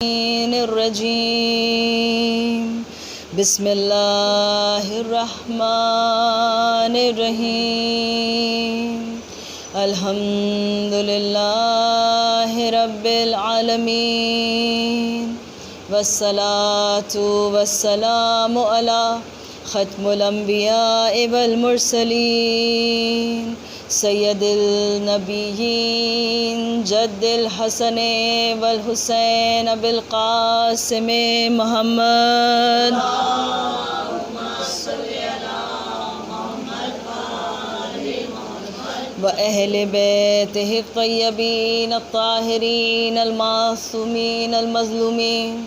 الرجیم بسم اللہ الرحمن الرحیم الحمد للہ رب العالمین والصلاة والسلام علی ختم الانبیاء والمرسلین سید النبیین جد الحسن والحسین بالقاسم محمد وأهل بيته الطيبين الطاهرين المعصومين المظلومين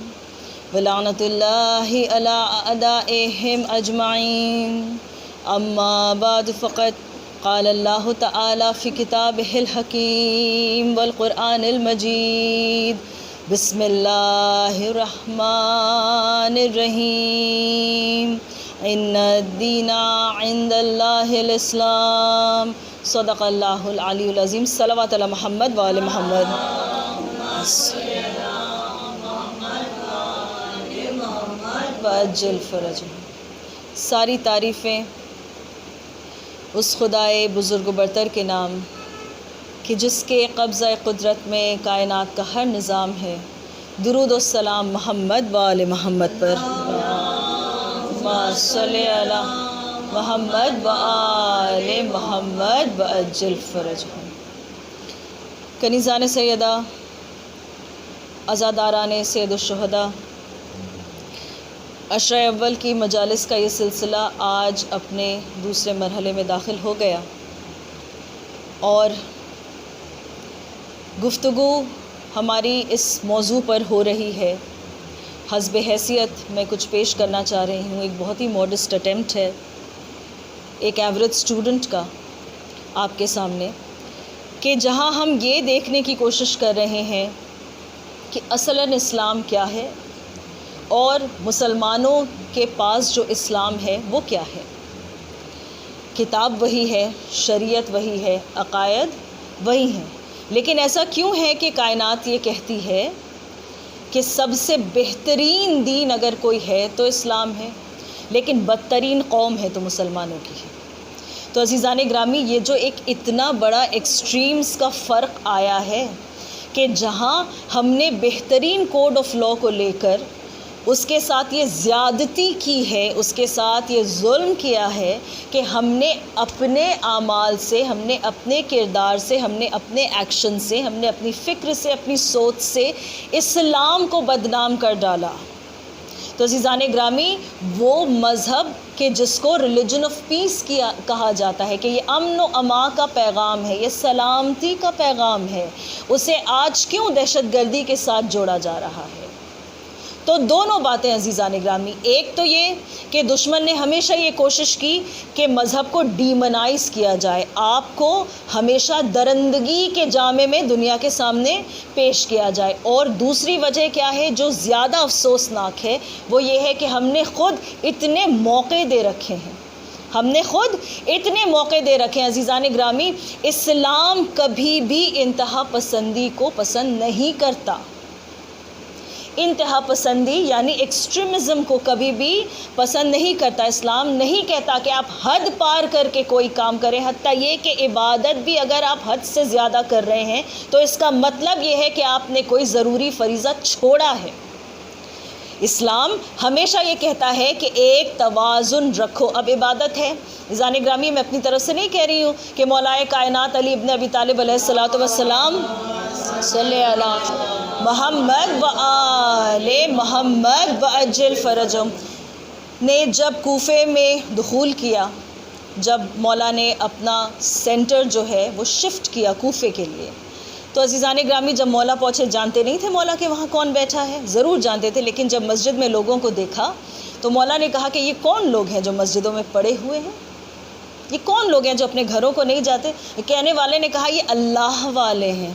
ولعنة الله على أعدائهم أجمعين أما بعد فقد قال الله تعالى في كتابه الحكيم والقرآن المجيد بسم الله الرحمن الرحيم إن الدين عند الله الإسلام صدق الله العلي العظيم صلوات على محمد وآل محمد وعجل فرجهم۔ ساری تعریفیں اس خدائے بزرگ و برتر کے نام کہ جس کے قبضہ قدرت میں کائنات کا ہر نظام ہے۔ درود و سلام محمد و آل محمد پر، صلی علی محمد و آل محمد وعجل فرجهم۔ کنیزان سیدہ، عزاداران سید الشہداء، عشرہ اول کی مجالس کا یہ سلسلہ آج اپنے دوسرے مرحلے میں داخل ہو گیا، اور گفتگو ہماری اس موضوع پر ہو رہی ہے۔ حسب حیثیت میں کچھ پیش کرنا چاہ رہی ہوں، ایک بہت ہی ماڈسٹ اٹیمپٹ ہے ایک ایوریج اسٹوڈنٹ کا آپ کے سامنے، کہ جہاں ہم یہ دیکھنے کی کوشش کر رہے ہیں کہ اصلاً اسلام کیا ہے اور مسلمانوں کے پاس جو اسلام ہے وہ کیا ہے۔ کتاب وہی ہے، شریعت وہی ہے، عقائد وہی ہیں، لیکن ایسا کیوں ہے کہ کائنات یہ کہتی ہے کہ سب سے بہترین دین اگر کوئی ہے تو اسلام ہے، لیکن بدترین قوم ہے تو مسلمانوں کی ہے۔ تو عزیزان گرامی، یہ جو ایک اتنا بڑا ایکسٹریمز کا فرق آیا ہے کہ جہاں ہم نے بہترین کوڈ آف لا کو لے کر اس کے ساتھ یہ زیادتی کی ہے، اس کے ساتھ یہ ظلم کیا ہے کہ ہم نے اپنے اعمال سے، ہم نے اپنے کردار سے، ہم نے اپنے ایکشن سے، ہم نے اپنی فکر سے، اپنی سوچ سے اسلام کو بدنام کر ڈالا۔ تو عزیزان گرامی، وہ مذہب کہ جس کو ریلیجن آف پیس کہا جاتا ہے، کہ یہ امن و امان کا پیغام ہے، یہ سلامتی کا پیغام ہے، اسے آج کیوں دہشت گردی کے ساتھ جوڑا جا رہا ہے؟ تو دونوں باتیں عزیزان گرامی، ایک تو یہ کہ دشمن نے ہمیشہ یہ کوشش کی کہ مذہب کو ڈیمونائز کیا جائے، آپ کو ہمیشہ درندگی کے جامے میں دنیا کے سامنے پیش کیا جائے، اور دوسری وجہ کیا ہے جو زیادہ افسوسناک ہے، وہ یہ ہے کہ ہم نے خود اتنے موقع دے رکھے ہیں، ہم نے خود اتنے موقع دے رکھے ہیں۔ عزیزان گرامی، اسلام کبھی بھی انتہا پسندی کو پسند نہیں کرتا، انتہا پسندی یعنی ایکسٹریمزم کو کبھی بھی پسند نہیں کرتا۔ اسلام نہیں کہتا کہ آپ حد پار کر کے کوئی کام کریں، حتیٰ یہ کہ عبادت بھی اگر آپ حد سے زیادہ کر رہے ہیں تو اس کا مطلب یہ ہے کہ آپ نے کوئی ضروری فریضہ چھوڑا ہے۔ اسلام ہمیشہ یہ کہتا ہے کہ ایک توازن رکھو۔ اب عبادت ہے عزیزان گرامی، میں اپنی طرف سے نہیں کہہ رہی ہوں کہ مولائے کائنات علی ابن ابی طالب علیہ الصلاۃ والسلام صلی علی محمد و آل محمد وعجل فرجهم نے جب کوفے میں دخول کیا، جب مولا نے اپنا سینٹر جو ہے وہ شفٹ کیا کوفے کے لیے، تو عزیزان گرامی جب مولا پہنچے، جانتے نہیں تھے مولا کہ وہاں کون بیٹھا ہے، ضرور جانتے تھے، لیکن جب مسجد میں لوگوں کو دیکھا تو مولا نے کہا کہ یہ کون لوگ ہیں جو مسجدوں میں پڑے ہوئے ہیں، یہ کون لوگ ہیں جو اپنے گھروں کو نہیں جاتے؟ کہنے والے نے کہا یہ اللہ والے ہیں۔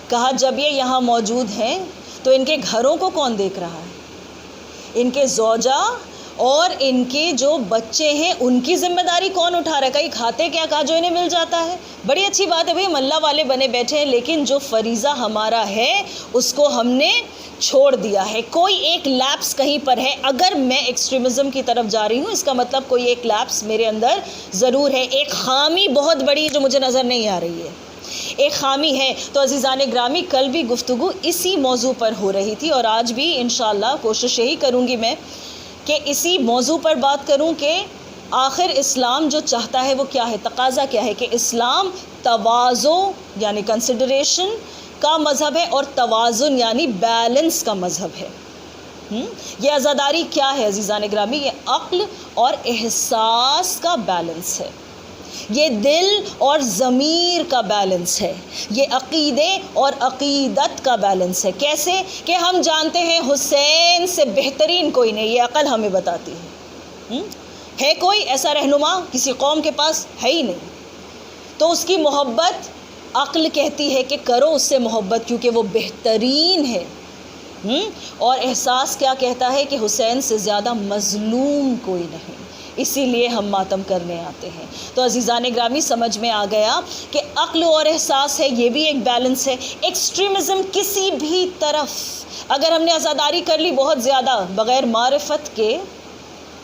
کہا جب یہ یہاں موجود ہیں تو ان کے گھروں کو کون دیکھ رہا ہے؟ ان کے زوجہ اور ان کے جو بچے ہیں ان کی ذمہ داری کون اٹھا رہا ہے؟ کہیں کھاتے کیا کہا جو انہیں مل جاتا ہے؟ بڑی اچھی بات ہے بھئی، ہم اللہ والے بنے بیٹھے ہیں، لیکن جو فریضہ ہمارا ہے اس کو ہم نے چھوڑ دیا ہے۔ کوئی ایک لیپس کہیں پر ہے، اگر میں ایکسٹریمزم کی طرف جا رہی ہوں اس کا مطلب کوئی ایک لیپس میرے اندر ضرور ہے، ایک خامی بہت بڑی جو مجھے نظر نہیں آ رہی ہے، ایک خامی ہے۔ تو عزیزان گرامی، کل بھی گفتگو اسی موضوع پر ہو رہی تھی، اور آج بھی انشاءاللہ کوشش یہی کروں گی میں کہ اسی موضوع پر بات کروں کہ آخر اسلام جو چاہتا ہے وہ کیا ہے، تقاضا کیا ہے، کہ اسلام تواضع یعنی کنسیڈریشن کا مذہب ہے، اور توازن یعنی بیلنس کا مذہب ہے۔ یہ عزاداری کیا ہے عزیزان گرامی؟ یہ عقل اور احساس کا بیلنس ہے، یہ دل اور ضمیر کا بیلنس ہے، یہ عقیدے اور عقیدت کا بیلنس ہے۔ کیسے؟ کہ ہم جانتے ہیں حسین سے بہترین کوئی نہیں، یہ عقل ہمیں بتاتی ہے کوئی ایسا رہنما کسی قوم کے پاس؟ ہے ہی نہیں، تو اس کی محبت عقل کہتی ہے کہ کرو اس سے محبت کیونکہ وہ بہترین ہے، اور احساس کیا کہتا ہے؟ کہ حسین سے زیادہ مظلوم کوئی نہیں، اسی لیے ہم ماتم کرنے آتے ہیں۔ تو عزیزان گرامی، سمجھ میں آ گیا کہ عقل اور احساس ہے، یہ بھی ایک بیلنس ہے۔ ایکسٹریمزم کسی بھی طرف، اگر ہم نے عزاداری کر لی بہت زیادہ بغیر معرفت کے،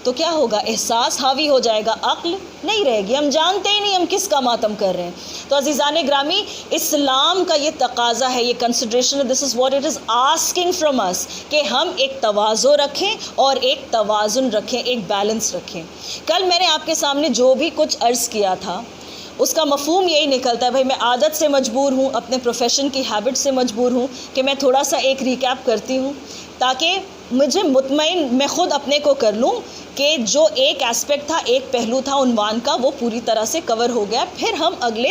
تو کیا ہوگا؟ احساس حاوی ہو جائے گا، عقل نہیں رہے گی، ہم جانتے ہی نہیں ہم کس کا ماتم کر رہے ہیں۔ تو عزیزان گرامی، اسلام کا یہ تقاضا ہے، یہ consideration, this is what it is asking from us, کہ ہم ایک تواضع رکھیں اور ایک توازن رکھیں، ایک بیلنس رکھیں۔ کل میں نے آپ کے سامنے جو بھی کچھ عرض کیا تھا اس کا مفہوم یہی نکلتا ہے، بھائی میں عادت سے مجبور ہوں، اپنے پروفیشن کی ہیبٹ سے مجبور ہوں کہ میں تھوڑا سا ایک ریکیپ کرتی ہوں، تاکہ مجھے مطمئن میں خود اپنے کو کر لوں کہ جو ایک ایسپیکٹ تھا، ایک پہلو تھا عنوان کا، وہ پوری طرح سے کور ہو گیا، پھر ہم اگلے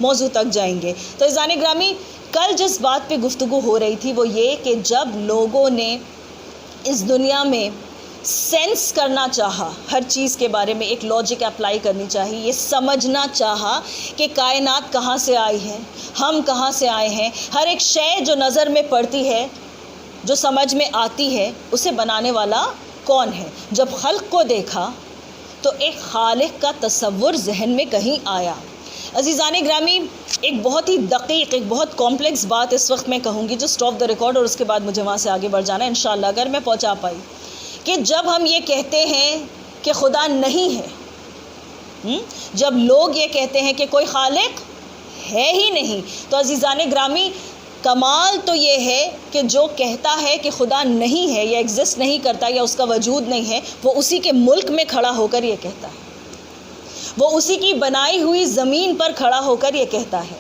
موضوع تک جائیں گے۔ تو عزیزان گرامی، کل جس بات پہ گفتگو ہو رہی تھی وہ یہ کہ جب لوگوں نے اس دنیا میں سینس کرنا چاہا، ہر چیز کے بارے میں ایک لاجک اپلائی کرنی چاہیے، یہ سمجھنا چاہا کہ کائنات کہاں سے آئی ہے، ہم کہاں سے آئے ہیں، ہر ایک شے جو نظر میں پڑتی ہے، جو سمجھ میں آتی ہے، اسے بنانے والا کون ہے۔ جب خلق کو دیکھا تو ایک خالق کا تصور ذہن میں کہیں آیا۔ عزیزان گرامی، ایک بہت ہی دقیق، ایک بہت کمپلیکس بات اس وقت میں کہوں گی، جسٹ آف دا ریکارڈ، اور اس کے بعد مجھے وہاں سے آگے بڑھ جانا ہے انشاءاللہ اگر میں پہنچا پائی، کہ جب ہم یہ کہتے ہیں کہ خدا نہیں ہے، جب لوگ یہ کہتے ہیں کہ کوئی خالق ہے ہی نہیں، تو عزیزان گرامی، کمال تو یہ ہے کہ جو کہتا ہے کہ خدا نہیں ہے یا ایگزسٹ نہیں کرتا یا اس کا وجود نہیں ہے، وہ اسی کے ملک میں کھڑا ہو کر یہ کہتا ہے، وہ اسی کی بنائی ہوئی زمین پر کھڑا ہو کر یہ کہتا ہے،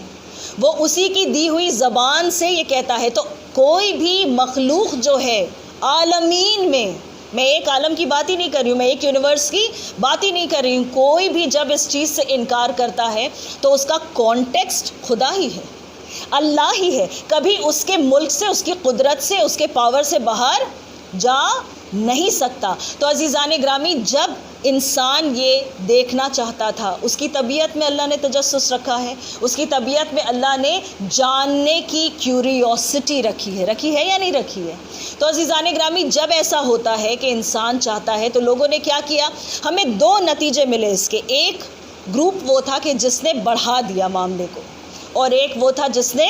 وہ اسی کی دی ہوئی زبان سے یہ کہتا ہے۔ تو کوئی بھی مخلوق جو ہے عالمین میں ایک عالم کی بات ہی نہیں کر رہی ہوں، میں ایک یونیورس کی بات ہی نہیں کر رہی ہوں، کوئی بھی جب اس چیز سے انکار کرتا ہے تو اس کا کانٹیکسٹ خدا ہی ہے، اللہ ہی ہے، کبھی اس کے ملک سے، اس کی قدرت سے، اس کے پاور سے باہر جا نہیں سکتا۔ تو عزیزان گرامی، جب انسان یہ دیکھنا چاہتا تھا، اس کی طبیعت میں اللہ نے تجسس رکھا ہے، اس کی طبیعت میں اللہ نے جاننے کی کیوریوسٹی رکھی ہے یا نہیں رکھی ہے؟ تو عزیزان گرامی، جب ایسا ہوتا ہے کہ انسان چاہتا ہے، تو لوگوں نے کیا کیا؟ ہمیں دو نتیجے ملے اس کے، ایک گروپ وہ تھا کہ جس نے بڑھا دیا معاملے کو، اور ایک وہ تھا جس نے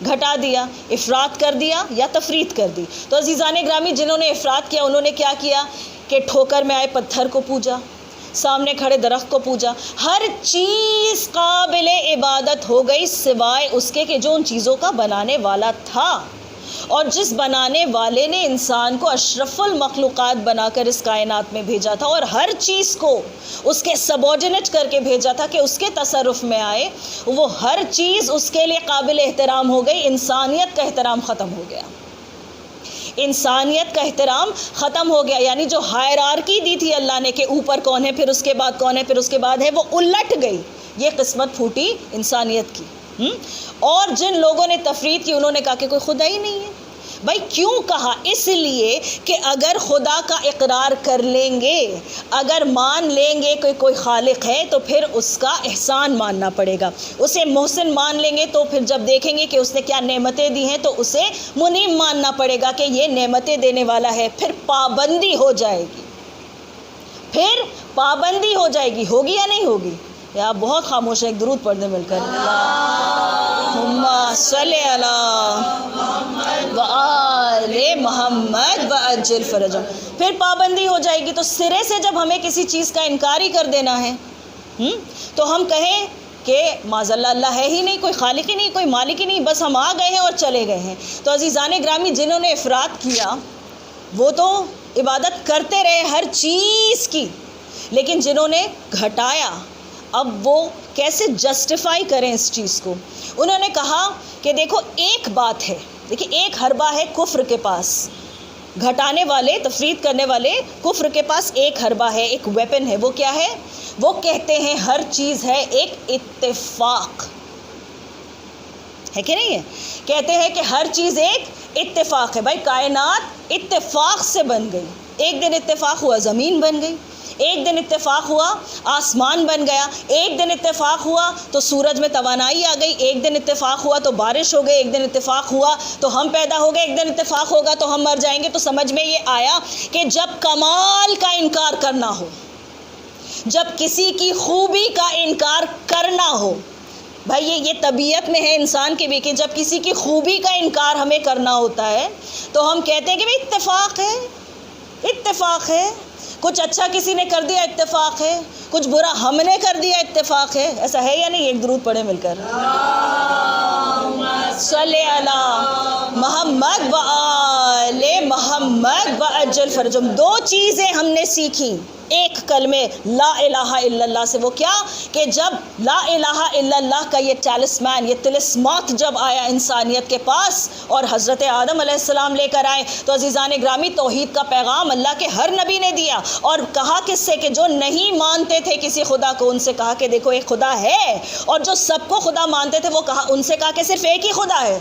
گھٹا دیا، افراط کر دیا یا تفریط کر دی۔ تو عزیزان گرامی، جنہوں نے افراط کیا انہوں نے کیا کیا کہ ٹھوکر میں آئے پتھر کو پوجا، سامنے کھڑے درخت کو پوجا، ہر چیز قابل عبادت ہو گئی سوائے اس کے کہ جو ان چیزوں کا بنانے والا تھا، اور جس بنانے والے نے انسان کو اشرف المخلوقات بنا کر اس کائنات میں بھیجا تھا، اور ہر چیز کو اس کے سبارڈینیٹ کر کے بھیجا تھا کہ اس کے تصرف میں آئے، وہ ہر چیز اس کے لیے قابل احترام ہو گئی، انسانیت کا احترام ختم ہو گیا، انسانیت کا احترام ختم ہو گیا، یعنی جو ہائرارکی دی تھی اللہ نے کہ اوپر کون ہے، پھر اس کے بعد کون ہے، پھر اس کے بعد ہے، وہ الٹ گئی، یہ قسمت پھوٹی انسانیت کی۔ اور جن لوگوں نے تفریط کی انہوں نے کہا کہ کوئی خدا ہی نہیں ہے۔ بھائی کیوں کہا؟ اس لیے کہ اگر خدا کا اقرار کر لیں گے، اگر مان لیں گے کہ کوئی خالق ہے، تو پھر اس کا احسان ماننا پڑے گا، اسے محسن مان لیں گے، تو پھر جب دیکھیں گے کہ اس نے کیا نعمتیں دی ہیں تو اسے منعم ماننا پڑے گا کہ یہ نعمتیں دینے والا ہے، پھر پابندی ہو جائے گی۔ پھر پابندی ہو جائے گی، ہوگی یا نہیں ہوگی؟ یا آپ بہت خاموش ہیں، ایک درود پڑھ دیں مل کر، اللہم صلی علی وآل محمد وعجل فرجہم۔ پھر پابندی ہو جائے گی، تو سرے سے جب ہمیں کسی چیز کا انکار ہی کر دینا ہے تو ہم کہیں کہ معاذ اللہ اللہ ہے ہی نہیں، کوئی خالق ہی نہیں، کوئی مالک ہی نہیں، بس ہم آ گئے ہیں اور چلے گئے ہیں۔ تو عزیزان گرامی، جنہوں نے افراط کیا وہ تو عبادت کرتے رہے ہر چیز کی، لیکن جنہوں نے گھٹایا اب وہ کیسے جسٹیفائی کریں اس چیز کو؟ انہوں نے کہا کہ دیکھو ایک بات ہے، دیکھیں ایک حربہ ہے کفر کے پاس، گھٹانے والے، تفریط کرنے والے کفر کے پاس ایک حربہ ہے، ایک ویپن ہے، وہ کیا ہے؟ وہ کہتے ہیں ہر چیز ہے ایک اتفاق، ہے کہ نہیں ہے؟ کہتے ہیں کہ ہر چیز ایک اتفاق ہے۔ بھائی کائنات اتفاق سے بن گئی، ایک دن اتفاق ہوا زمین بن گئی، ایک دن اتفاق ہوا آسمان بن گیا، ایک دن اتفاق ہوا تو سورج میں توانائی آ گئی، ایک دن اتفاق ہوا تو بارش ہو گئی، ایک دن اتفاق ہوا تو ہم پیدا ہو گئے، ایک دن اتفاق ہوگا تو ہم مر جائیں گے۔ تو سمجھ میں یہ آیا کہ جب کمال کا انکار کرنا ہو، جب کسی کی خوبی کا انکار کرنا ہو، بھائی یہ طبیعت میں ہے انسان کے بھی، کہ جب کسی کی خوبی کا انکار ہمیں کرنا ہوتا ہے تو ہم کہتے ہیں کہ بھائی اتفاق ہے، اتفاق ہے، کچھ اچھا کسی نے کر دیا اتفاق ہے، کچھ برا ہم نے کر دیا اتفاق ہے۔ ایسا ہے یا نہیں؟ ایک درود پڑھیں مل کر، صلی علی محمد وآل محمد وعجل فرجہم۔ دو چیزیں ہم نے سیکھی ایک کلمے لا الہ الا اللہ سے، وہ کیا کہ جب لا الہ الا اللہ کا یہ ٹیلسمان، یہ طلسمات جب آیا انسانیت کے پاس اور حضرت آدم علیہ السلام لے کر آئے، تو عزیزان گرامی توحید کا پیغام اللہ کے ہر نبی نے دیا، اور کہا کس سے؟ کہ جو نہیں مانتے تھے کسی خدا کو، ان سے کہا کہ دیکھو ایک خدا ہے، اور جو سب کو خدا مانتے تھے وہ کہا، ان سے کہا کہ صرف ایک ہی خدا ہے،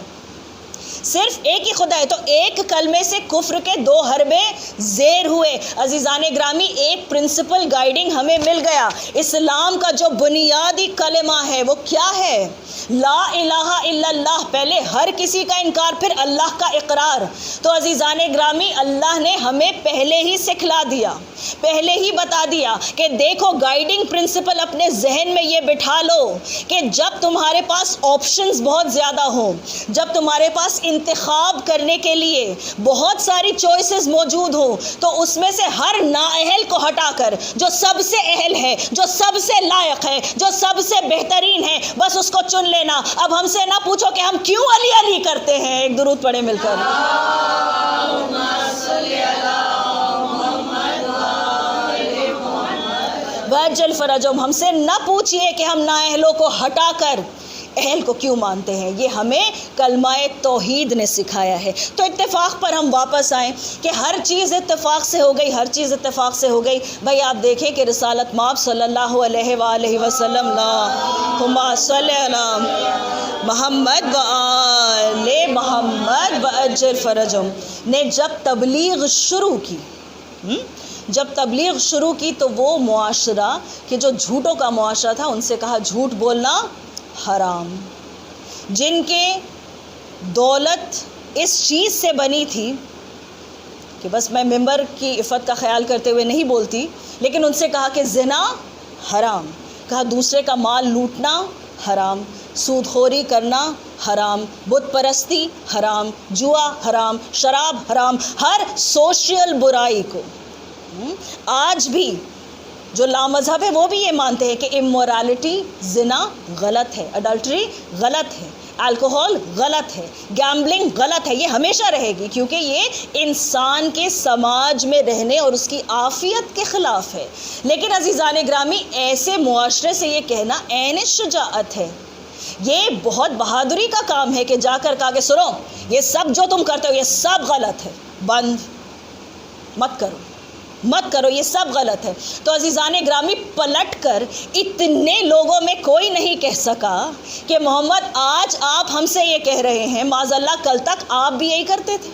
صرف ایک ہی خدا ہے۔ تو ایک کلمے سے کفر کے دو حربے زیر ہوئے۔ عزیزان گرامی، ایک پرنسپل گائیڈنگ ہمیں مل گیا۔ اسلام کا جو بنیادی کلمہ ہے وہ کیا ہے؟ لا الہ الا اللہ، پہلے ہر کسی کا انکار، پھر اللہ کا اقرار۔ تو عزیزان گرامی، اللہ نے ہمیں پہلے ہی سکھلا دیا، پہلے ہی بتا دیا کہ دیکھو گائیڈنگ پرنسپل اپنے ذہن میں یہ بٹھا لو کہ جب تمہارے پاس آپشنز بہت زیادہ ہوں، جب تمہارے پاس انتخاب کرنے کے لیے بہت ساری چوائسز موجود ہوں، تو اس میں سے ہر نااہل کو ہٹا کر جو سب سے اہل ہے، جو سب سے لائق ہے، جو سب سے بہترین ہے، بس اس کو چن لینا۔ اب ہم سے نہ پوچھو کہ ہم کیوں علی علی کرتے ہیں، ایک درود پڑھیں مل کر، وعجل فرجہم۔ ہم سے نہ پوچھئے کہ ہم نااہلوں کو ہٹا کر اہل کو کیوں مانتے ہیں، یہ ہمیں کلمہ توحید نے سکھایا ہے۔ تو اتفاق پر ہم واپس آئیں کہ ہر چیز اتفاق سے ہو گئی، ہر چیز اتفاق سے ہو گئی۔ بھائی آپ دیکھیں کہ رسالت مآب صلی اللہ علیہ وآلہ وسلم، اللہم صلی علی محمد وآل محمد وعجل فرجہم، نے جب تبلیغ شروع کی، جب تبلیغ شروع کی تو وہ معاشرہ کہ جو جھوٹوں کا معاشرہ تھا، ان سے کہا جھوٹ بولنا حرام۔ جن کے دولت اس چیز سے بنی تھی کہ بس میں ممبر کی عفت کا خیال کرتے ہوئے نہیں بولتی، لیکن ان سے کہا کہ زنا حرام، کہا دوسرے کا مال لوٹنا حرام، سود خوری کرنا حرام، بت پرستی حرام، جوا حرام، شراب حرام، ہر سوشل برائی کو۔ آج بھی جو لامذہب ہے وہ بھی یہ مانتے ہیں کہ امورالٹی، زنا غلط ہے، اڈلٹری غلط ہے، الکوہول غلط ہے، گیمبلنگ غلط ہے، یہ ہمیشہ رہے گی، کیونکہ یہ انسان کے سماج میں رہنے اور اس کی عافیت کے خلاف ہے۔ لیکن عزیزان گرامی، ایسے معاشرے سے یہ کہنا عین شجاعت ہے، یہ بہت بہادری کا کام ہے کہ جا کر کہا کہ سنو یہ سب جو تم کرتے ہو یہ سب غلط ہے، بند مت کرو، مت کرو، یہ سب غلط ہے۔ تو عزیزان گرامی، پلٹ کر اتنے لوگوں میں کوئی نہیں کہہ سکا کہ محمد آج آپ ہم سے یہ کہہ رہے ہیں، معاذ اللہ کل تک آپ بھی یہی کرتے تھے،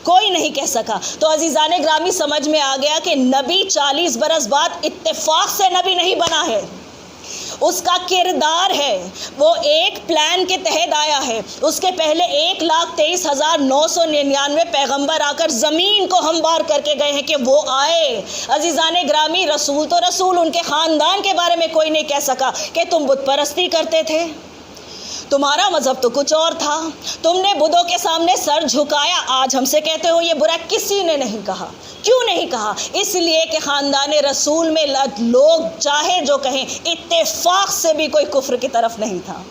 کوئی نہیں کہہ سکا۔ تو عزیزان گرامی، سمجھ میں آ گیا کہ نبی 40 برس بعد اتفاق سے نبی نہیں بنا ہے، اس کا کردار ہے، وہ ایک پلان کے تحت آیا ہے۔ اس کے پہلے 1,23,999 پیغمبر آ کر زمین کو ہموار کر کے گئے ہیں کہ وہ آئے۔ عزیزان گرامی، رسول تو رسول، ان کے خاندان کے بارے میں کوئی نہیں کہہ سکا کہ تم بت پرستی کرتے تھے، تمہارا مذہب تو کچھ اور تھا، تم نے بدھوں کے سامنے سر جھکایا۔ آج ہم سے کہتے ہو یہ برا، کسی نے نہیں کہا۔ کیوں نہیں کہا؟ اس لیے کہ خاندان رسول میں لوگ چاہے جو کہیں، اتفاق سے بھی کوئی کفر کی طرف نہیں تھا،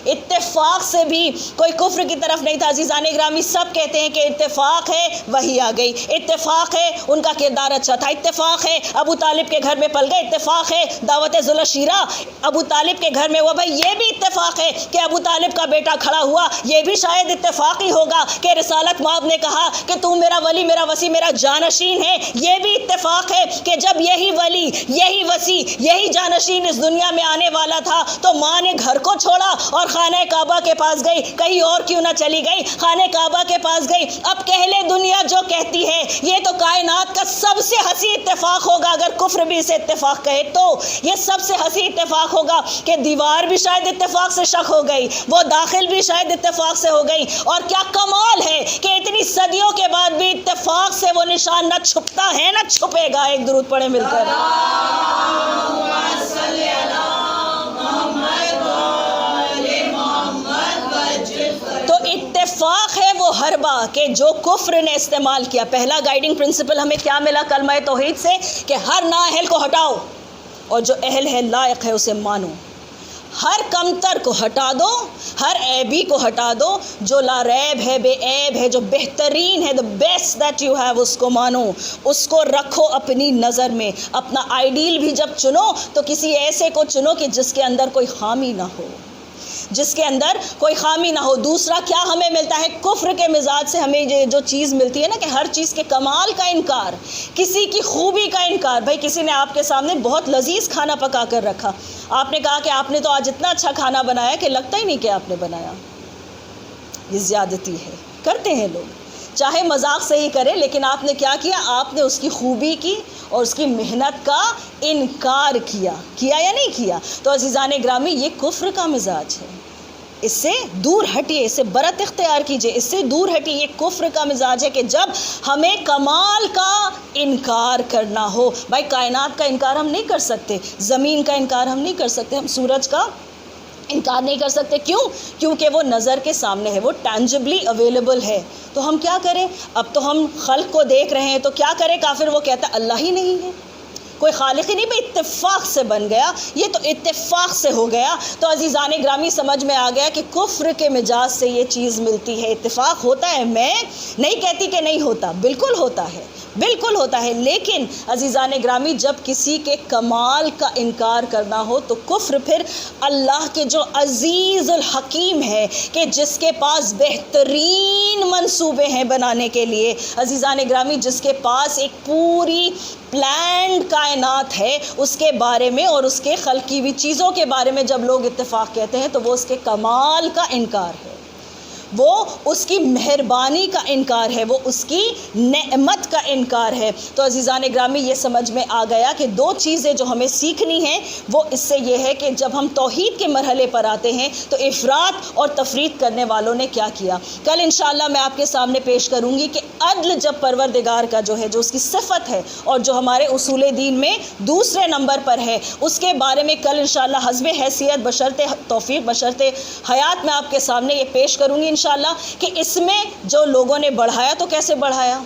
اتفاق سے بھی کوئی کفر کی طرف نہیں تھا۔ عزیزان گرامی، سب کہتے ہیں کہ اتفاق ہے وہی آ گئی، اتفاق ہے ان کا کردار اچھا تھا، اتفاق ہے ابو طالب کے گھر میں پل گئے، اتفاق ہے دعوت ذوالشیرہ ابو طالب کے گھر میں ہوا۔ بھائی یہ بھی اتفاق ہے کہ ابو طالب کا بیٹا کھڑا ہوا، یہ بھی شاید اتفاق ہی ہوگا کہ رسالت مآب نے کہا کہ تو میرا ولی، میرا وصی، میرا جانشین ہے۔ یہ بھی اتفاق ہے کہ جب یہی ولی، یہی وصی، یہی جانشین اس دنیا میں آنے والا تھا تو ماں نے گھر کو چھوڑا اور خانہ کعبہ کے پاس گئی، کہیں اور کیوں نہ چلی گئی، خانہ کعبہ کے پاس گئی۔ اب کہہ لے دنیا جو کہتی ہے، یہ تو کائنات کا سب سے حسین اتفاق ہوگا، اگر کفر بھی اسے اتفاق کہے تو یہ سب سے حسین اتفاق ہوگا کہ دیوار بھی شاید اتفاق سے شق ہو گئی، وہ داخل بھی شاید اتفاق سے ہو گئی۔ اور کیا کمال ہے کہ اتنی صدیوں کے بعد بھی اتفاق سے وہ نشان نہ چھپتا ہے نہ چھپے گا۔ ایک درود پڑھیں مل کر۔ اتفاق ہے وہ حربہ کہ جو کفر نے استعمال کیا۔ پہلا گائیڈنگ پرنسپل ہمیں کیا ملا کلمہ توحید سے؟ کہ ہر نااہل کو ہٹاؤ اور جو اہل ہے، لائق ہے، اسے مانو۔ ہر کمتر کو ہٹا دو، ہر عیبی کو ہٹا دو، جو لا ریب ہے، بے عیب ہے، جو بہترین ہے، the best that you have، اس کو مانو، اس کو رکھو اپنی نظر میں۔ اپنا آئیڈیل بھی جب چنو تو کسی ایسے کو چنو کہ جس کے اندر کوئی خامی نہ ہو، جس کے اندر کوئی خامی نہ ہو۔ دوسرا کیا ہمیں ملتا ہے؟ کفر کے مزاج سے ہمیں جو چیز ملتی ہے نا کہ ہر چیز کے کمال کا انکار، کسی کی خوبی کا انکار۔ بھائی کسی نے آپ کے سامنے بہت لذیذ کھانا پکا کر رکھا، آپ نے کہا کہ آپ نے تو آج اتنا اچھا کھانا بنایا کہ لگتا ہی نہیں کہ آپ نے بنایا۔ یہ زیادتی ہے، کرتے ہیں لوگ، چاہے مذاق سے ہی کرے، لیکن آپ نے کیا کیا؟ آپ نے اس کی خوبی کی اور اس کی محنت کا انکار کیا یا نہیں کیا؟ تو عزیزان گرامی، یہ کفر کا مزاج ہے، اس سے دور ہٹیے، اس سے برت اختیار کیجئے، اس سے دور ہٹیے۔ یہ کفر کا مزاج ہے کہ جب ہمیں کمال کا انکار کرنا ہو۔ بھائی کائنات کا انکار ہم نہیں کر سکتے، زمین کا انکار ہم نہیں کر سکتے، ہم سورج کا انکار نہیں کر سکتے۔ کیوں؟ کیونکہ وہ نظر کے سامنے ہے، وہ ٹینجبلی اویلیبل ہے۔ تو ہم کیا کریں؟ اب تو ہم خلق کو دیکھ رہے ہیں، تو کیا کرے کافر؟ وہ کہتا ہے اللہ ہی نہیں ہے، کوئی خالق ہی نہیں۔ بھائی اتفاق سے بن گیا، یہ تو اتفاق سے ہو گیا۔ تو عزیزان گرامی سمجھ میں آ گیا کہ کفر کے مزاج سے یہ چیز ملتی ہے۔ اتفاق ہوتا ہے، میں نہیں کہتی کہ نہیں ہوتا، بالکل ہوتا ہے، بالکل ہوتا ہے، لیکن عزیزان گرامی جب کسی کے کمال کا انکار کرنا ہو تو کفر پھر اللہ کے جو عزیز الحکیم ہے کہ جس کے پاس بہترین منصوبے ہیں بنانے کے لیے، عزیزان گرامی جس کے پاس ایک پوری پلانڈ کائنات ہے، اس کے بارے میں اور اس کے خلق کی ہوئی چیزوں کے بارے میں جب لوگ اتفاق کہتے ہیں تو وہ اس کے کمال کا انکار ہے، وہ اس کی مہربانی کا انکار ہے، وہ اس کی نعمت کا انکار ہے۔ تو عزیزان گرامی یہ سمجھ میں آ گیا کہ دو چیزیں جو ہمیں سیکھنی ہیں وہ اس سے یہ ہے کہ جب ہم توحید کے مرحلے پر آتے ہیں تو افراط اور تفریط کرنے والوں نے کیا کیا۔ کل انشاءاللہ میں آپ کے سامنے پیش کروں گی کہ عدل جب پروردگار کا جو ہے، جو اس کی صفت ہے اور جو ہمارے اصول دین میں دوسرے نمبر پر ہے، اس کے بارے میں کل انشاءاللہ حسب حیثیت بشرط توفیق بشرط حیات میں آپ کے سامنے یہ پیش کروں گی انشاءاللہ کہ اس میں جو لوگوں نے بڑھایا تو کیسے بڑھایا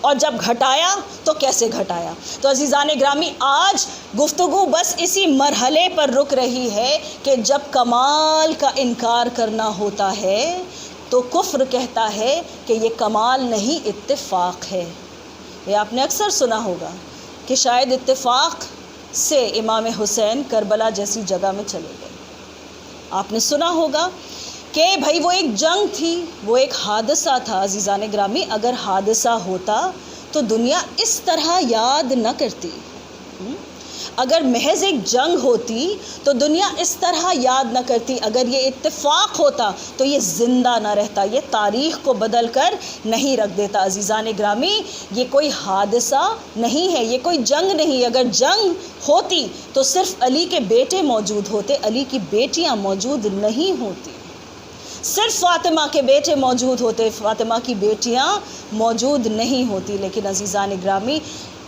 اور جب گھٹایا تو کیسے گھٹایا۔ تو عزیزان گرامی آج گفتگو بس اسی مرحلے پر رک رہی ہے کہ جب کمال کا انکار کرنا ہوتا ہے تو کفر کہتا ہے کہ یہ کمال نہیں، اتفاق ہے۔ یہ آپ نے اکثر سنا ہوگا کہ شاید اتفاق سے امام حسین کربلا جیسی جگہ میں چلے گئے۔ آپ نے سنا ہوگا کہ بھائی وہ ایک جنگ تھی، وہ ایک حادثہ تھا۔ عزیزان گرامی اگر حادثہ ہوتا تو دنیا اس طرح یاد نہ کرتی، اگر محض ایک جنگ ہوتی تو دنیا اس طرح یاد نہ کرتی، اگر یہ اتفاق ہوتا تو یہ زندہ نہ رہتا، یہ تاریخ کو بدل کر نہیں رکھ دیتا۔ عزیزان گرامی، یہ کوئی حادثہ نہیں ہے، یہ کوئی جنگ نہیں۔ اگر جنگ ہوتی تو صرف علی کے بیٹے موجود ہوتے، علی کی بیٹیاں موجود نہیں ہوتی، صرف فاطمہ کے بیٹے موجود ہوتے، فاطمہ کی بیٹیاں موجود نہیں ہوتی۔ لیکن عزیزان گرامی،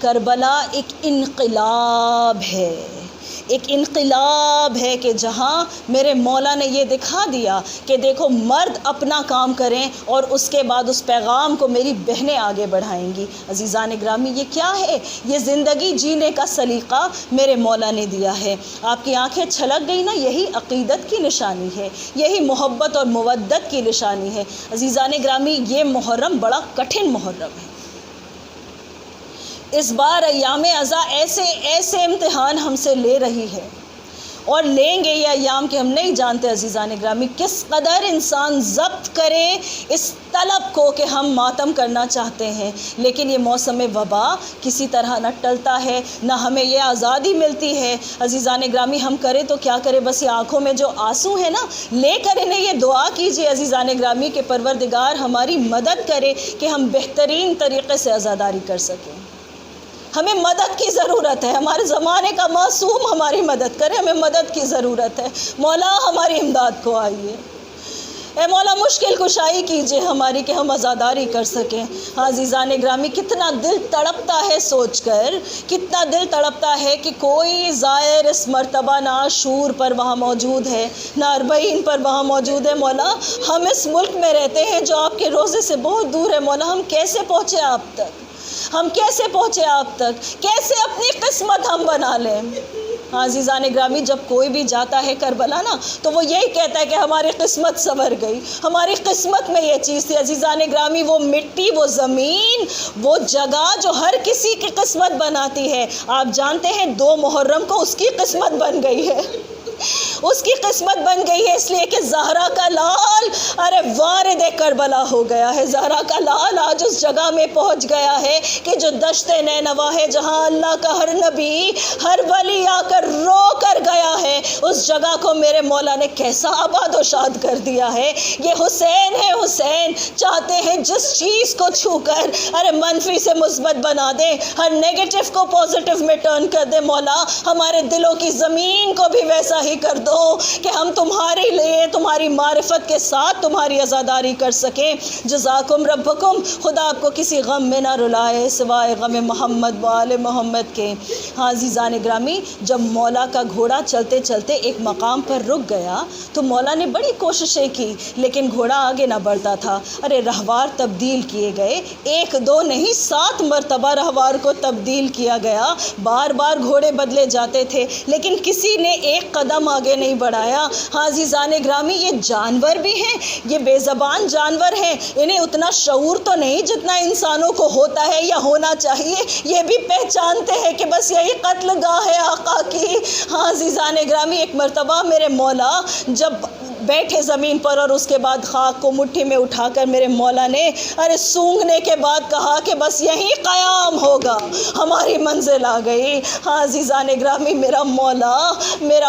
کربلا ایک انقلاب ہے، ایک انقلاب ہے کہ جہاں میرے مولا نے یہ دکھا دیا کہ دیکھو مرد اپنا کام کریں اور اس کے بعد اس پیغام کو میری بہنیں آگے بڑھائیں گی۔ عزیزان گرامی، یہ کیا ہے؟ یہ زندگی جینے کا سلیقہ میرے مولا نے دیا ہے۔ آپ کی آنکھیں چھلک گئی نا، یہی عقیدت کی نشانی ہے، یہی محبت اور مودت کی نشانی ہے۔ عزیزان گرامی، یہ محرم بڑا کٹھن محرم ہے۔ اس بار ایام عزا ایسے امتحان ہم سے لے رہی ہے اور لیں گے یہ ایام کہ ہم نہیں جانتے عزیزان گرامی کس قدر انسان ضبط کرے اس طلب کو کہ ہم ماتم کرنا چاہتے ہیں، لیکن یہ موسم وبا کسی طرح نہ ٹلتا ہے، نہ ہمیں یہ آزادی ملتی ہے۔ عزیزان گرامی، ہم کریں تو کیا کریں، بس یہ آنکھوں میں جو آنسو ہے نا، لے کر انہیں یہ دعا کیجئے عزیزان گرامی کہ پروردگار ہماری مدد کرے کہ ہم بہترین طریقے سے عزاداری کر سکیں۔ ہمیں مدد کی ضرورت ہے، ہمارے زمانے کا معصوم ہماری مدد کرے، ہمیں مدد کی ضرورت ہے۔ مولا ہماری امداد کو آئیے، اے مولا مشکل کشائی کیجئے ہماری کہ ہم عزاداری کر سکیں۔ عزیزان گرامی، کتنا دل تڑپتا ہے سوچ کر، کتنا دل تڑپتا ہے کہ کوئی زائر اس مرتبہ نہ عاشور پر وہاں موجود ہے، نہ اربعین پر وہاں موجود ہے۔ مولا، ہم اس ملک میں رہتے ہیں جو آپ کے روضے سے بہت دور ہے۔ مولا، ہم کیسے پہنچے آپ تک، ہم کیسے پہنچے آپ تک، کیسے اپنی قسمت ہم بنا لیں۔ عزیزان گرامی، جب کوئی بھی جاتا ہے کربلا نا تو وہ یہی کہتا ہے کہ ہماری قسمت سنور گئی، ہماری قسمت میں یہ چیز تھی۔ عزیزان گرامی، وہ مٹی، وہ زمین، وہ جگہ جو ہر کسی کی قسمت بناتی ہے، آپ جانتے ہیں 2 محرم کو اس کی قسمت بن گئی ہے، اس کی قسمت بن گئی ہے، اس لیے کہ زہرا کا لال وارد کربلا ہو گیا ہے۔ زہرا کا لال آج اس جگہ میں پہنچ گیا ہے کہ جو دشت نینوا ہے، جہاں اللہ کا ہر نبی، ہر ولی آ کر رو کر گیا ہے، اس جگہ کو میرے مولا نے کیسا آباد و شاد کر دیا ہے۔ یہ حسین ہے، حسین چاہتے ہیں جس چیز کو چھو کر منفی سے مثبت بنا دے، ہر نیگیٹو کو پازیٹو میں ٹرن کر دے۔ مولا، ہمارے دلوں کی زمین کو بھی ویسا ہی کر دو کہ ہم تمہارے لیے، تمہاری معرفت کے ساتھ تمہاری عزاداری کر سکیں۔ جزاکم ربکم، خدا آپ کو کسی غم میں نہ رلائے سوائے غم محمد و آل محمد کے۔ عزیزان گرامی، جب مولا کا گھوڑا چلتے چلتے ایک مقام پر رک گیا تو مولا نے بڑی کوششیں کی، لیکن گھوڑا آگے نہ بڑھتا تھا۔ رہوار تبدیل کیے گئے، 1 2 نہیں 7 مرتبہ رہوار کو تبدیل کیا گیا، بار بار گھوڑے بدلے جاتے تھے، لیکن کسی نے ایک قدم آگے نہیں بڑھایا۔ عزیزان گرامی، یہ جانور بھی ہیں، یہ بے زبان جانور ہیں، انہیں اتنا شعور تو نہیں جتنا انسانوں کو ہوتا ہے یا ہونا چاہیے۔ یہ بھی پہچانتے ہیں کہ بس یہی قتل گاہ ہے آقا کی۔ عزیزان گرامی، ایک مرتبہ میرے مولا جب بیٹھے زمین پر اور اس کے بعد خاک کو مٹھی میں اٹھا کر میرے مولا نے سونگھنے کے بعد کہا کہ بس یہی قیام ہوگا، ہماری منزل آ گئی۔ عزیزان گرامی، میرا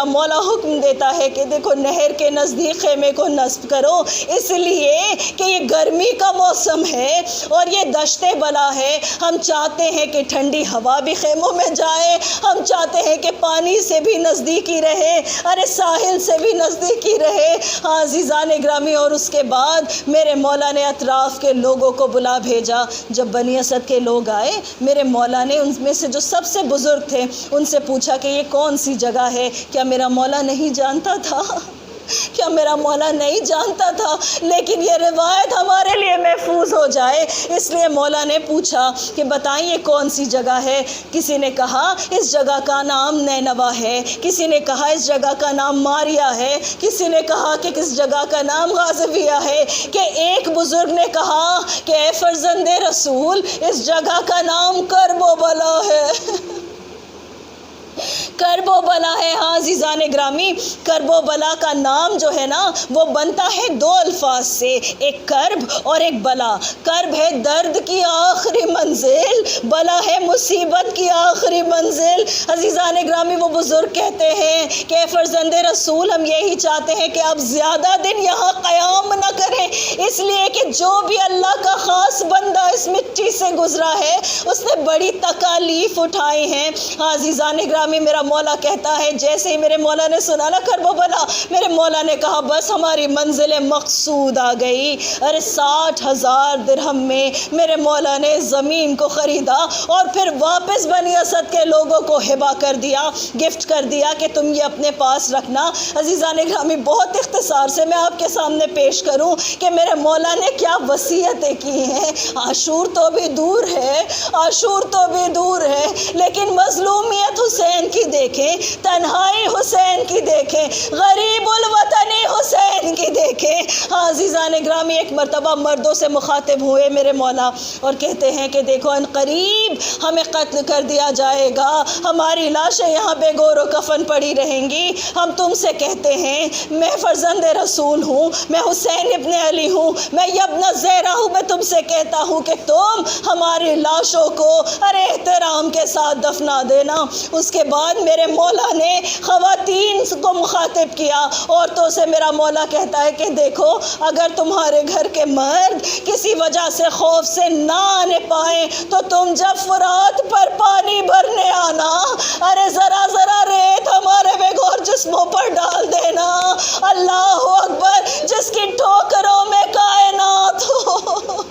مولا حکم دیتا ہے کہ دیکھو نہر کے نزدیک خیمے کو نصب کرو، اس لیے کہ یہ گرمی کا موسم ہے اور یہ دشت بلا ہے۔ ہم چاہتے ہیں کہ ٹھنڈی ہوا بھی خیموں میں جائے، ہم چاہتے ہیں کہ پانی سے بھی نزدیکی رہے، ساحل سے بھی نزدیکی رہے۔ عزیزان گرامی، اور اس کے بعد میرے مولا نے اطراف کے لوگوں کو بلا بھیجا۔ جب بنی اسد کے لوگ آئے، میرے مولا نے ان میں سے جو سب سے بزرگ تھے ان سے پوچھا کہ یہ کون سی جگہ ہے؟ کیا میرا مولا نہیں جانتا تھا؟ کیا میرا مولا نہیں جانتا تھا؟ لیکن یہ روایت ہمارے لیے محفوظ ہو جائے، اس لیے مولا نے پوچھا کہ بتائیں یہ کون سی جگہ ہے؟ کسی نے کہا اس جگہ کا نام نینوا ہے، کسی نے کہا اس جگہ کا نام ماریا ہے، کسی نے کہا کہ کس جگہ کا نام غازویہ ہے، کہ ایک بزرگ نے کہا کہ اے فرزند رسول، اس جگہ کا نام کرب و بلا ہے۔ کرب و بلا ہے. ہاں عزیزان گرامی، کرب و بلا کا نام جو ہے نا وہ بنتا ہے دو الفاظ سے، ایک کرب اور ایک بلا. کرب ہے درد کی آخری منزل، بلا ہے مصیبت کی آخری منزل. عزیزان گرامی، وہ بزرگ کہتے ہیں کہ اے فرزند رسول، ہم یہی چاہتے ہیں کہ آپ زیادہ دن یہاں قیام نہ کریں، اس لیے کہ جو بھی اللہ کا خاص بندہ اس مٹی سے گزرا ہے اس نے بڑی تکالیف اٹھائی ہیں. عزیزان گرامی، میرا مولا کہتا ہے، جیسے ہی میرے مولا نے سنا نا کرب و بلا، میرے مولا نے کہا بس ہماری منزل مقصود آ گئی. ارے 60,000 درہم میں میرے مولا نے زمین کو خریدا اور پھر واپس بنی اسد کے لوگوں کو ہبہ کر دیا، گفٹ کر دیا کہ تم یہ اپنے پاس رکھنا. عزیزان گرامی، بہت اختصار سے میں آپ کے سامنے پیش کروں کہ میرے مولا نے کیا وصیتیں کی ہیں. عاشور تو بھی دور ہے، عاشور تو بھی دور ہے، لیکن مظلومیت حسین کی دیکھیں، تنہائی حسین کی دیکھیں، غریب الوطنی حسین کی دیکھیں. عزیزان گرامی، ایک مرتبہ مردوں سے مخاطب ہوئے میرے مولا اور کہتے ہیں کہ دیکھو ان قریب ہمیں قتل کر دیا جائے گا، ہماری لاشیں یہاں بے گور و کفن پڑی رہیں گی. ہم تم سے کہتے ہیں، میں فرزند رسول ہوں، میں حسین ابن علی ہوں، میں ابن زہرا ہوں، میں تم سے کہتا ہوں کہ تم ہماری لاشوں کو احترام کے ساتھ دفنا دینا. اس کے بعد میرے مولا نے خواتین کو مخاطب کیا، عورتوں سے میرا مولا کہتا ہے کہ دیکھو اگر تمہارے گھر کے مرد کسی وجہ سے خوف سے نہ آنے پائیں تو تم جب فرات پر پانی بھرنے آنا، ذرا ذرا ریت ہمارے بے گور جسموں پر ڈال دینا. اللہ اکبر، جس کی ٹھوکروں میں کائنات ہو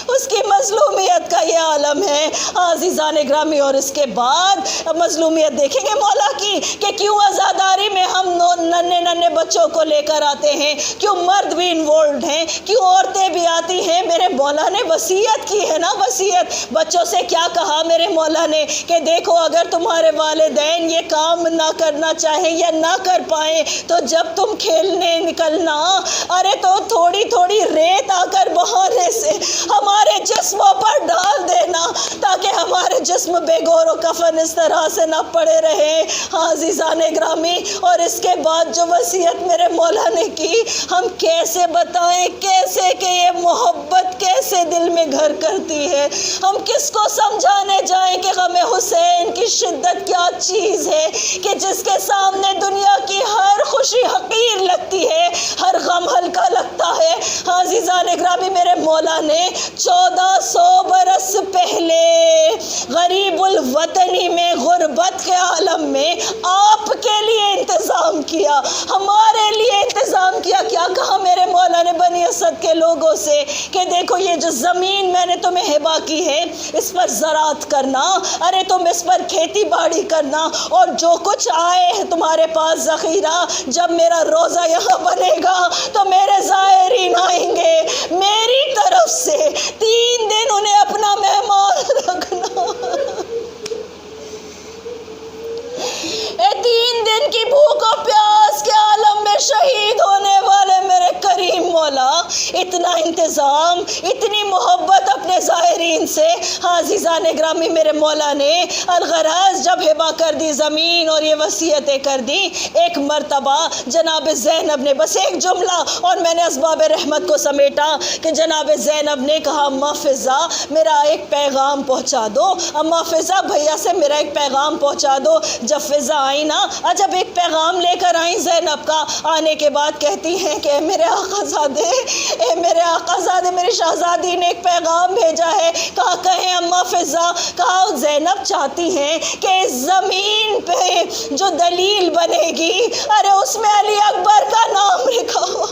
اس کی مظلومیت کا یہ عالم ہے. عزیزان گرامی، اور اس کے بعد مظلومیت دیکھیں گے مولا کی کہ کیوں عزاداری میں ہم ننھے ننھے بچوں کو لے کر آتے ہیں، کیوں مرد بھی انوالوڈ ہیں، کیوں عورتیں بھی آتی ہیں. میرے مولا نے وصیت کی ہے نا، وصیت. بچوں سے کیا کہا میرے مولا نے کہ دیکھو اگر تمہارے والدین یہ کام نہ کرنا چاہیں یا نہ کر پائیں تو جب تم کھیلنے نکلنا، تو تھوڑی تھوڑی ریت آ کر بہانے سے ہمارے جسموں پر ڈال دینا تاکہ ہمارے جسم بے گور و کفن اس طرح سے نہ پڑے رہے. عزیزان گرامی، اور اس کے بعد جو وصیت میرے مولا نے کی، ہم کیسے بتائیں کیسے کہ یہ محبت کیسے دل میں گھر کرتی ہے. ہم کس کو سمجھانے جائیں کہ غم حسین کی شدت کیا چیز ہے کہ جس کے سامنے دنیا کی ہر خوشی حقیر لگتی ہے، ہر غم ہلکا لگتا ہے. عزیزان گرامی، میرے مولا نے 1400 برس پہلے غریب الوطنی میں، غربت کے عالم میں آپ کے لیے انتظام کیا، ہمارے لیے انتظام کیا. کیا کہا میرے مولا نے بنی اسد کے لوگوں سے کہ دیکھو یہ جو زمین میں نے تمہیں ہبہ کی ہے اس پر زراعت کرنا، تم اس پر کھیتی باڑی کرنا، اور جو کچھ آئے تمہارے پاس ذخیرہ، جب میرا روزہ یہاں بنے گا تو میرے زائرین آئیں گے، میری طرف سے 3 دن انہیں اپنا مہمان رکھنا. 3 دن کی بھوک و پیاس کے عالم میں شہید ہونے والے میرے کریم مولا، اتنا انتظام، اتنی محبت اپنے زائرین سے. عزیزان گرامی، میرے مولا نے الغرض جب ہبہ کر دی زمین اور یہ وصیتیں کر دی، ایک مرتبہ جناب زینب نے بس ایک جملہ، اور میں نے اسباب رحمت کو سمیٹا کہ جناب زینب نے کہا اماں فضا میرا ایک پیغام پہنچا دو، اماں فضا بھیا سے میرا ایک پیغام پہنچا دو. جب فضا آئی نا، جب ایک پیغام لے کر آئیں زینب کا، آنے کے بعد کہتی ہیں کہ اے میرے آقا زادے، اے میرے آقا زادے، میری شہزادی نے ایک پیغام بھیجا ہے. کہا کہیں اماں فضا، کہا زینب چاہتی ہیں کہ اس زمین پہ جو دلیل بنے گی اس میں علی اکبر کا نام لکھا ہو،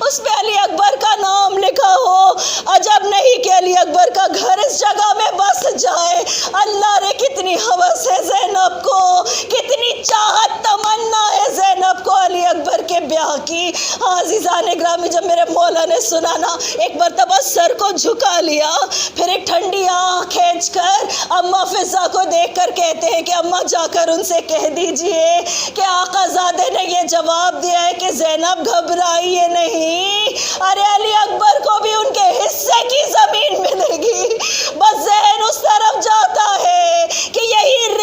اس پہ علی اکبر کا نام لکھا ہو. عجب نہیں کہ علی اکبر کا گھر اس جگہ میں بس جائے. اللہ نے کتنی ہوس ہے زینب کو، کتنی چاہت تمنا ہے زینب کو علی اکبر کے بیاہ کی. عزیزان گرامی، جب میرے مولا نے سنا نا، ایک مرتبہ سر کو جھکا لیا، پھر ایک ٹھنڈی آنکھ کھینچ کر اماں فضا کو دیکھ کر کہتے ہیں کہ اماں جا کر ان سے کہہ دیجئے کہ آقا زادے نے یہ جواب دیا ہے کہ زینب گھبرائیے نہیں، علی اکبر کو بھی ان کے حصے کی زمین ملے گی. بس ذہن اس طرف جاتا ہے کہ یہی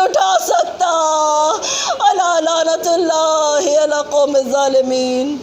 اٹھا سکتا. الا لعنت اللہ علی قوم الظالمین.